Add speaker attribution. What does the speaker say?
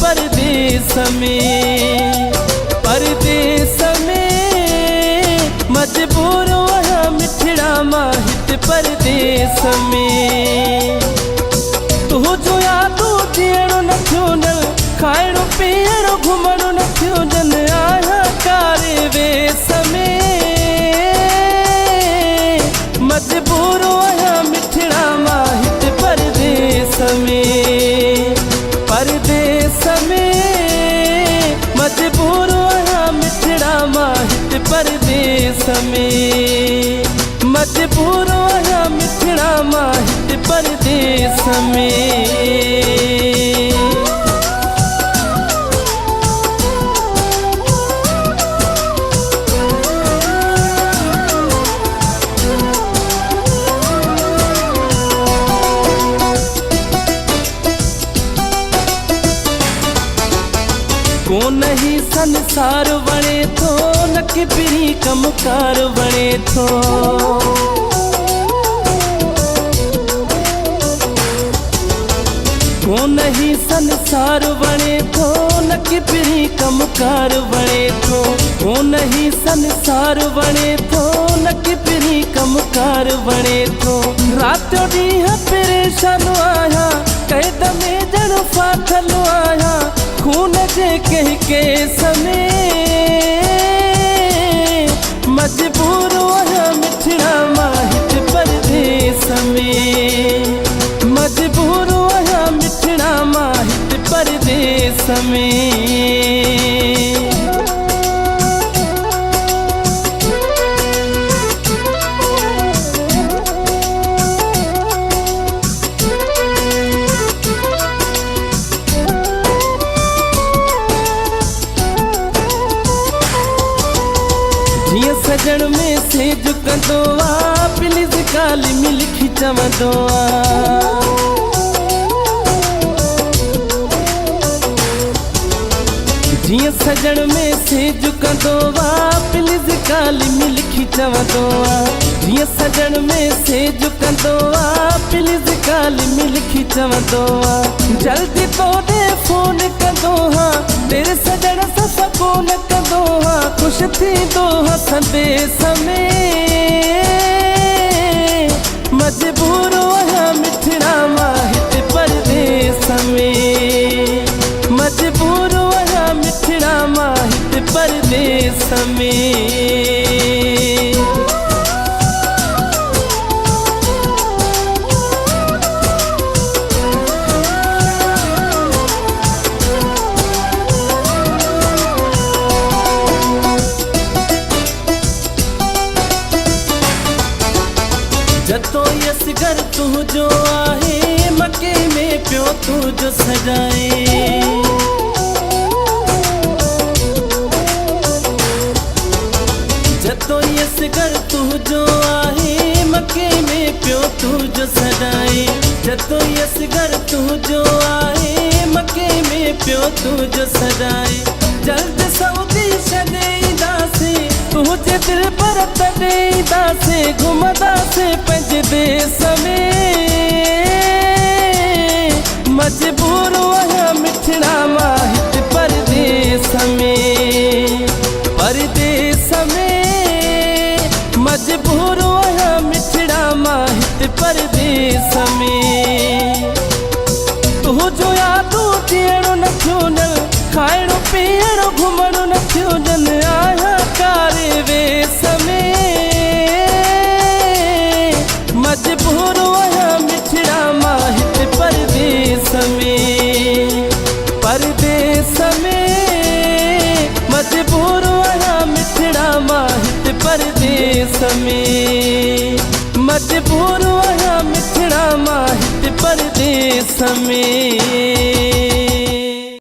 Speaker 1: परदेस में मजबूर आहियां मिठड़ा मां हित परदेस में। तुझो यादो जीअणो न थियो ॼण, खाइणो पीअणो घुमणो न थियो ॼण, आहियां कारे वेस में मजबूर आहियां मिठड़ा मां हित परदेस में मजबूर आहियां मिठड़ा मां हित परदेस में मजबूर आहियां मिठड़ा मां हित परदेस में। को नहीं संसार वणे थो न किबरी कमकार वणे थो, को नहीं संसार वणे थो न किबरी कमकार वणे थो, को नहीं संसार वणे थो न किबरी कमकार वणे थो। रात जो ॾींहुं परेशान आहियां कैद में ॼण फाथल आहियां, खून जे कंहिं केस में मजबूर आहियां मिठड़ा मां हित परदेस में मजबूर आहियां मिठड़ा मां हित परदेस में। जीअं सजण में सेज कंदो आ प्लीज़ काली में लिखी चवंदो आ, जीअं सजण में सेज कंदो आ प्लीज़ काली में लिखी चवंदो आ, जीअं सजण में सेज कंदो आ प्लीज़ काली में लिखी चवंदो आ। जल्दी तोड़े फोन कंदो हाँ तेरे सजण सां सकोन कंदो हाँ, ख़ुशि थींदो हाँ संदेस में मजबूर आहियां मिठड़ा मां हित परदेस में मजबूर आहियां मिठड़ा मां हित परदेस में। जतो यसगर तुझो आहे मके में पियो तुझो सजाए, जतो यसगर तुझो आहे मके में पियो तुझो सजाए, जतो यसगर तुझो आहे मके में पियो तुझो सजाए। जल्द सऊदी छॾींदासीं तुझे दिल पर तॾींदासीं, घुमंदासीं पंहिंजे देस में मजबूर आहियां मिठड़ा मां हित परदेस में मजबूर आहियां मिठड़ा मां हित परदेस में। तुझो यादो जीअणो न थियो ॼण, खाइणो पीअणो घुमणो न थियो ॼण, आहियां कारे वेस में मजबूर आहियां मिठड़ा मां हित परदेस में मजबूर आहियां मिठड़ा मां हित परदेस में मजबूर आहियां मिठड़ा मां हित परदेस में।